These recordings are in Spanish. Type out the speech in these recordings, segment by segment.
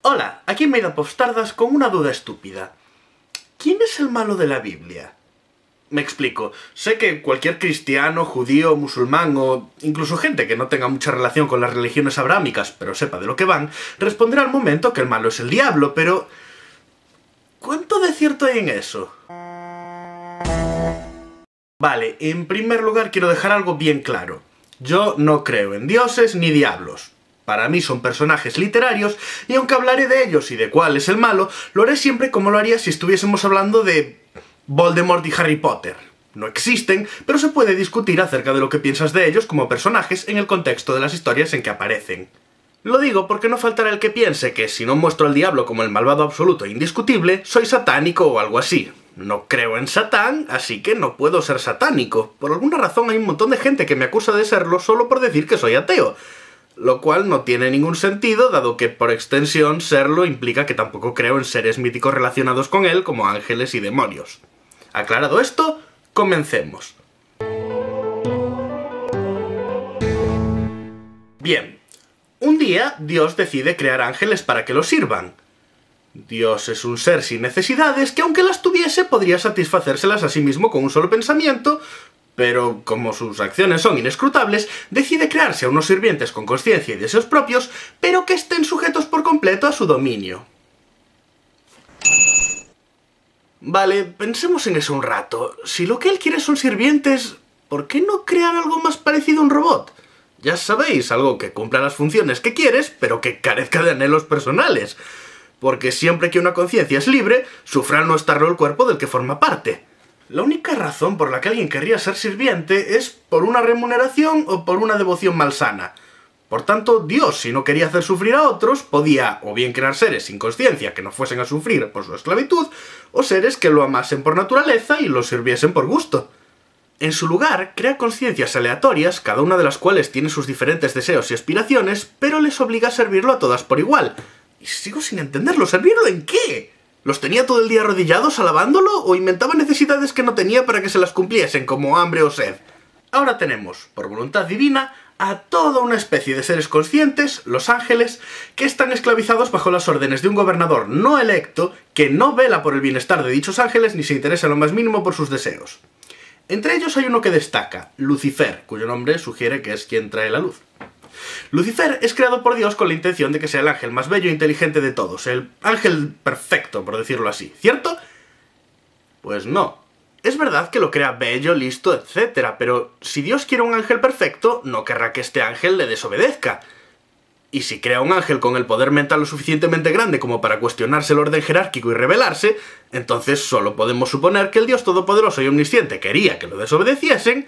Hola, aquí Made Up of Stardust con una duda estúpida. ¿Quién es el malo de la Biblia? Me explico. Sé que cualquier cristiano, judío, musulmán o incluso gente que no tenga mucha relación con las religiones abrámicas, pero sepa de lo que van, responderá al momento que el malo es el diablo, pero... ¿cuánto de cierto hay en eso? Vale, en primer lugar quiero dejar algo bien claro. Yo no creo en dioses ni diablos. Para mí son personajes literarios, y aunque hablaré de ellos y de cuál es el malo, lo haré siempre como lo haría si estuviésemos hablando de Voldemort y Harry Potter. No existen, pero se puede discutir acerca de lo que piensas de ellos como personajes en el contexto de las historias en que aparecen. Lo digo porque no faltará el que piense que si no muestro al diablo como el malvado absoluto e indiscutible, soy satánico o algo así. No creo en Satán, así que no puedo ser satánico. Por alguna razón hay un montón de gente que me acusa de serlo solo por decir que soy ateo. Lo cual no tiene ningún sentido, dado que por extensión serlo implica que tampoco creo en seres míticos relacionados con él como ángeles y demonios. Aclarado esto, comencemos. Bien, un día Dios decide crear ángeles para que los sirvan. Dios es un ser sin necesidades que aunque las tuviese podría satisfacérselas a sí mismo con un solo pensamiento, pero como sus acciones son inescrutables, decide crearse a unos sirvientes con consciencia y deseos propios, pero que estén sujetos por completo a su dominio. Vale, pensemos en eso un rato. Si lo que él quiere son sirvientes, ¿por qué no crear algo más parecido a un robot? Ya sabéis, algo que cumpla las funciones que quieres, pero que carezca de anhelos personales. Porque siempre que una conciencia es libre, sufre al no estarlo el cuerpo del que forma parte. La única razón por la que alguien querría ser sirviente es por una remuneración o por una devoción malsana. Por tanto, Dios, si no quería hacer sufrir a otros, podía o bien crear seres sin consciencia que no fuesen a sufrir por su esclavitud, o seres que lo amasen por naturaleza y lo sirviesen por gusto. En su lugar, crea conciencias aleatorias, cada una de las cuales tiene sus diferentes deseos y aspiraciones, pero les obliga a servirlo a todas por igual. Y sigo sin entenderlo, ¿servirlo en qué? ¿Los tenía todo el día arrodillados alabándolo o inventaba necesidades que no tenía para que se las cumpliesen, como hambre o sed? Ahora tenemos, por voluntad divina, a toda una especie de seres conscientes, los ángeles, que están esclavizados bajo las órdenes de un gobernador no electo que no vela por el bienestar de dichos ángeles ni se interesa lo más mínimo por sus deseos. Entre ellos hay uno que destaca, Lucifer, cuyo nombre sugiere que es quien trae la luz. Lucifer es creado por Dios con la intención de que sea el ángel más bello e inteligente de todos, el ángel perfecto, por decirlo así, ¿cierto? Pues no. Es verdad que lo crea bello, listo, etc., pero si Dios quiere un ángel perfecto, no querrá que este ángel le desobedezca. Y si crea un ángel con el poder mental lo suficientemente grande como para cuestionarse el orden jerárquico y rebelarse, entonces solo podemos suponer que el Dios todopoderoso y omnisciente quería que lo desobedeciesen,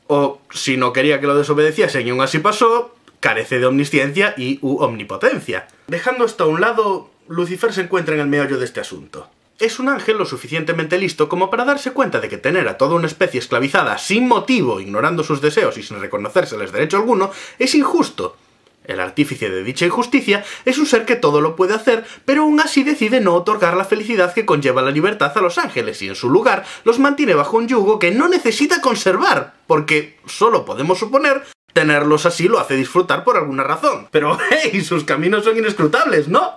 o si no quería que lo desobedeciesen y aún así pasó, carece de omnisciencia y omnipotencia. Dejando esto a un lado, Lucifer se encuentra en el meollo de este asunto. Es un ángel lo suficientemente listo como para darse cuenta de que tener a toda una especie esclavizada sin motivo, ignorando sus deseos y sin reconocérseles derecho alguno, es injusto. El artífice de dicha injusticia es un ser que todo lo puede hacer, pero aún así decide no otorgar la felicidad que conlleva la libertad a los ángeles y en su lugar los mantiene bajo un yugo que no necesita conservar, porque solo podemos suponer tenerlos así lo hace disfrutar por alguna razón. Pero ¡hey! Sus caminos son inescrutables, ¿no?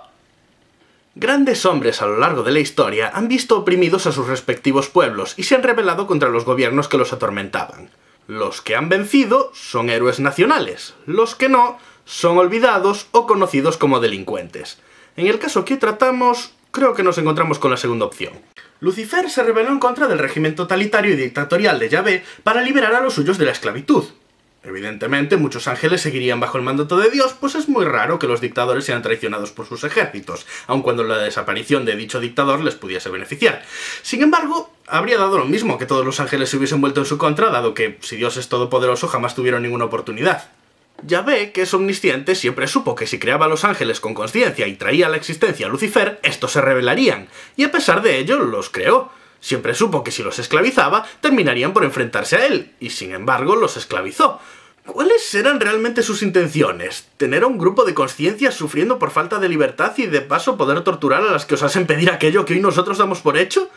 Grandes hombres a lo largo de la historia han visto oprimidos a sus respectivos pueblos y se han rebelado contra los gobiernos que los atormentaban. Los que han vencido son héroes nacionales, los que no son olvidados o conocidos como delincuentes. En el caso que tratamos, creo que nos encontramos con la segunda opción. Lucifer se rebeló en contra del régimen totalitario y dictatorial de Yahvé para liberar a los suyos de la esclavitud. Evidentemente, muchos ángeles seguirían bajo el mandato de Dios, pues es muy raro que los dictadores sean traicionados por sus ejércitos, aun cuando la desaparición de dicho dictador les pudiese beneficiar. Sin embargo, habría dado lo mismo que todos los ángeles se hubiesen vuelto en su contra, dado que, si Dios es todopoderoso, jamás tuvieron ninguna oportunidad. Yahvé, que es omnisciente, siempre supo que si creaba a los ángeles con consciencia y traía a la existencia a Lucifer, estos se rebelarían, y a pesar de ello, los creó. Siempre supo que si los esclavizaba, terminarían por enfrentarse a él, y sin embargo los esclavizó. ¿Cuáles eran realmente sus intenciones? ¿Tener a un grupo de conciencias sufriendo por falta de libertad y de paso poder torturar a las que osasen pedir aquello que hoy nosotros damos por hecho?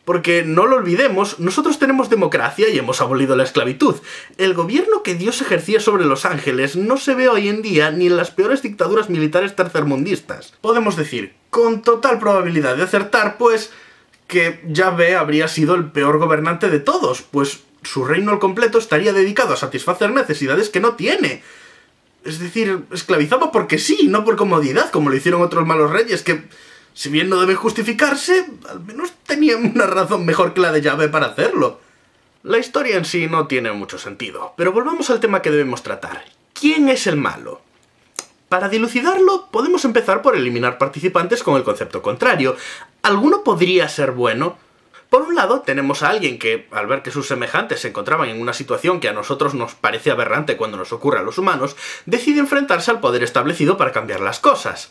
Porque, no lo olvidemos, nosotros tenemos democracia y hemos abolido la esclavitud. El gobierno que Dios ejercía sobre los ángeles no se ve hoy en día ni en las peores dictaduras militares tercermundistas. Podemos decir, con total probabilidad de acertar, pues, que Yahvé habría sido el peor gobernante de todos, pues su reino al completo estaría dedicado a satisfacer necesidades que no tiene. Es decir, esclavizaba porque sí, no por comodidad, como lo hicieron otros malos reyes que, si bien no deben justificarse, al menos tenían una razón mejor que la de Yahvé para hacerlo. La historia en sí no tiene mucho sentido, pero volvamos al tema que debemos tratar. ¿Quién es el malo? Para dilucidarlo, podemos empezar por eliminar participantes con el concepto contrario. ¿Alguno podría ser bueno? Por un lado, tenemos a alguien que, al ver que sus semejantes se encontraban en una situación que a nosotros nos parece aberrante cuando nos ocurre a los humanos, decide enfrentarse al poder establecido para cambiar las cosas.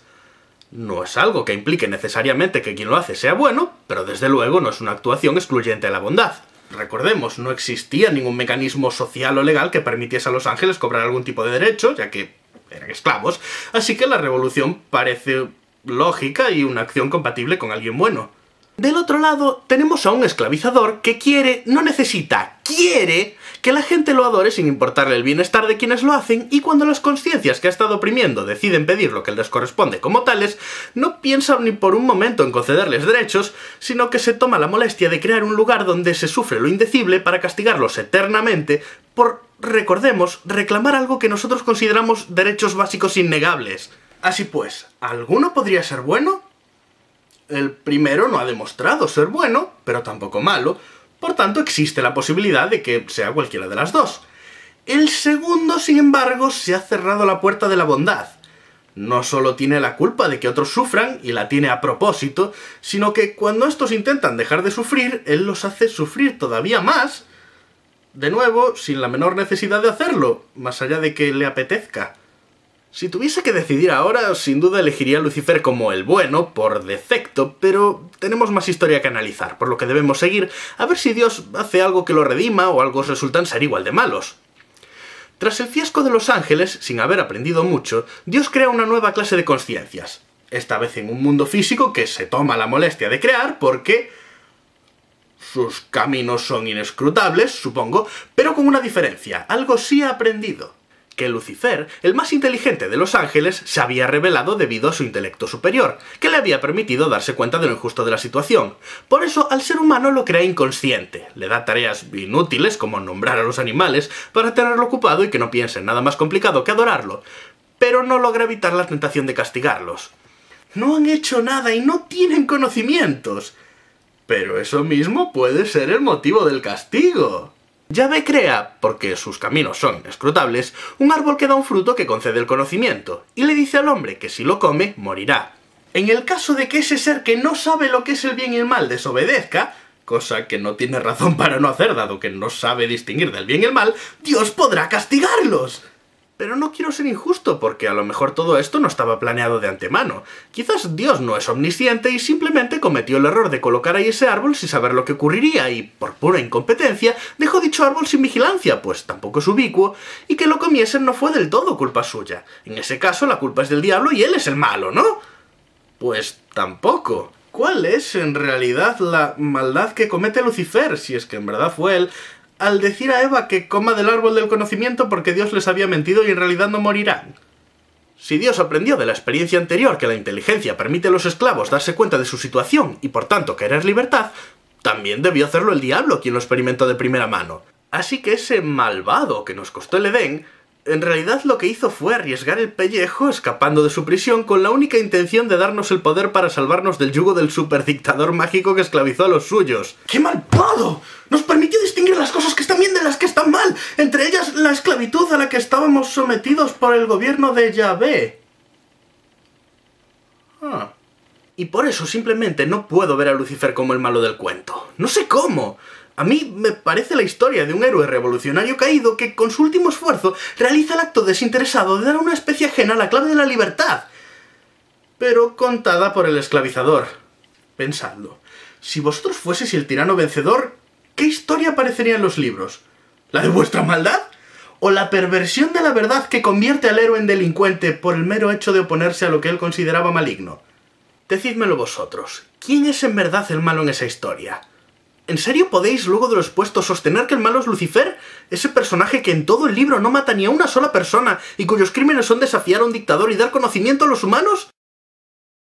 No es algo que implique necesariamente que quien lo hace sea bueno, pero desde luego no es una actuación excluyente de la bondad. Recordemos, no existía ningún mecanismo social o legal que permitiese a los ángeles cobrar algún tipo de derecho, ya que eran esclavos, así que la revolución parece lógica y una acción compatible con alguien bueno. Del otro lado, tenemos a un esclavizador que quiere, no necesita, quiere que la gente lo adore sin importarle el bienestar de quienes lo hacen, y cuando las conciencias que ha estado oprimiendo deciden pedir lo que les corresponde como tales, no piensa ni por un momento en concederles derechos, sino que se toma la molestia de crear un lugar donde se sufre lo indecible para castigarlos eternamente por, recordemos, reclamar algo que nosotros consideramos derechos básicos innegables. Así pues, ¿alguno podría ser bueno? El primero no ha demostrado ser bueno, pero tampoco malo, por tanto existe la posibilidad de que sea cualquiera de las dos. El segundo, sin embargo, se ha cerrado la puerta de la bondad. No solo tiene la culpa de que otros sufran, y la tiene a propósito, sino que cuando estos intentan dejar de sufrir, él los hace sufrir todavía más, de nuevo, sin la menor necesidad de hacerlo, más allá de que le apetezca. Si tuviese que decidir ahora, sin duda elegiría a Lucifer como el bueno, por defecto, pero tenemos más historia que analizar, por lo que debemos seguir a ver si Dios hace algo que lo redima o algo resultan ser igual de malos. Tras el fiasco de los ángeles, sin haber aprendido mucho, Dios crea una nueva clase de conciencias, esta vez en un mundo físico que se toma la molestia de crear porque sus caminos son inescrutables, supongo, pero con una diferencia, algo sí ha aprendido. Que Lucifer, el más inteligente de los ángeles, se había revelado debido a su intelecto superior, que le había permitido darse cuenta de lo injusto de la situación. Por eso, al ser humano lo crea inconsciente, le da tareas inútiles como nombrar a los animales para tenerlo ocupado y que no piense en nada más complicado que adorarlo, pero no logra evitar la tentación de castigarlos. No han hecho nada y no tienen conocimientos. Pero eso mismo puede ser el motivo del castigo. Yahvé crea, porque sus caminos son inescrutables, un árbol que da un fruto que concede el conocimiento, y le dice al hombre que si lo come, morirá. En el caso de que ese ser que no sabe lo que es el bien y el mal desobedezca, cosa que no tiene razón para no hacer dado que no sabe distinguir del bien y el mal, Dios podrá castigarlos. Pero no quiero ser injusto, porque a lo mejor todo esto no estaba planeado de antemano. Quizás Dios no es omnisciente y simplemente cometió el error de colocar ahí ese árbol sin saber lo que ocurriría y, por pura incompetencia, dejó dicho árbol sin vigilancia, pues tampoco es ubicuo, y que lo comiesen no fue del todo culpa suya. En ese caso la culpa es del diablo y él es el malo, ¿no? Pues tampoco. ¿Cuál es, en realidad, la maldad que comete Lucifer, si es que en verdad fue él, al decir a Eva que coma del árbol del conocimiento porque Dios les había mentido y en realidad no morirán? Si Dios aprendió de la experiencia anterior que la inteligencia permite a los esclavos darse cuenta de su situación y por tanto querer libertad, también debió hacerlo el diablo, quien lo experimentó de primera mano. Así que ese malvado que nos costó el Edén, en realidad lo que hizo fue arriesgar el pellejo escapando de su prisión con la única intención de darnos el poder para salvarnos del yugo del superdictador mágico que esclavizó a los suyos. ¡Qué malvado! Nos permitió distinguir las cosas que están bien de las que están mal, entre ellas la esclavitud a la que estábamos sometidos por el gobierno de Yahvé. Y por eso simplemente no puedo ver a Lucifer como el malo del cuento. No sé cómo. A mí me parece la historia de un héroe revolucionario caído que, con su último esfuerzo, realiza el acto desinteresado de dar a una especie ajena la clave de la libertad. Pero contada por el esclavizador. Pensadlo. Si vosotros fueseis el tirano vencedor, ¿qué historia aparecería en los libros? ¿La de vuestra maldad? ¿O la perversión de la verdad que convierte al héroe en delincuente por el mero hecho de oponerse a lo que él consideraba maligno? Decídmelo vosotros. ¿Quién es en verdad el malo en esa historia? ¿En serio podéis, luego de lo expuesto, sostener que el malo es Lucifer? Ese personaje que en todo el libro no mata ni a una sola persona y cuyos crímenes son desafiar a un dictador y dar conocimiento a los humanos.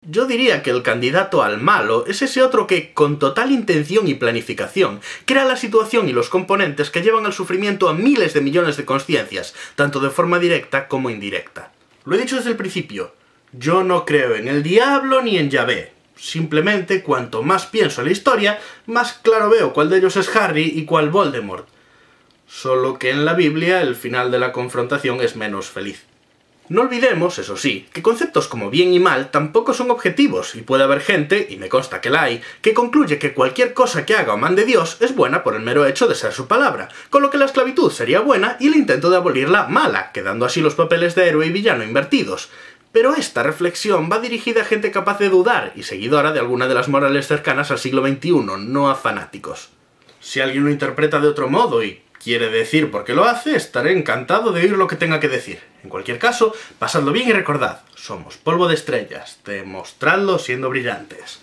Yo diría que el candidato al malo es ese otro que, con total intención y planificación, crea la situación y los componentes que llevan al sufrimiento a miles de millones de conciencias, tanto de forma directa como indirecta. Lo he dicho desde el principio, yo no creo en el diablo ni en Yahvé. Simplemente, cuanto más pienso en la historia, más claro veo cuál de ellos es Harry y cuál Voldemort. Solo que en la Biblia el final de la confrontación es menos feliz. No olvidemos, eso sí, que conceptos como bien y mal tampoco son objetivos, y puede haber gente, y me consta que la hay, que concluye que cualquier cosa que haga o mande Dios es buena por el mero hecho de ser su palabra, con lo que la esclavitud sería buena y el intento de abolirla mala, quedando así los papeles de héroe y villano invertidos. Pero esta reflexión va dirigida a gente capaz de dudar y seguidora de alguna de las morales cercanas al siglo XXI, no a fanáticos. Si alguien lo interpreta de otro modo y quiere decir por qué lo hace, estaré encantado de oír lo que tenga que decir. En cualquier caso, pasadlo bien y recordad, somos polvo de estrellas, demostradlo siendo brillantes.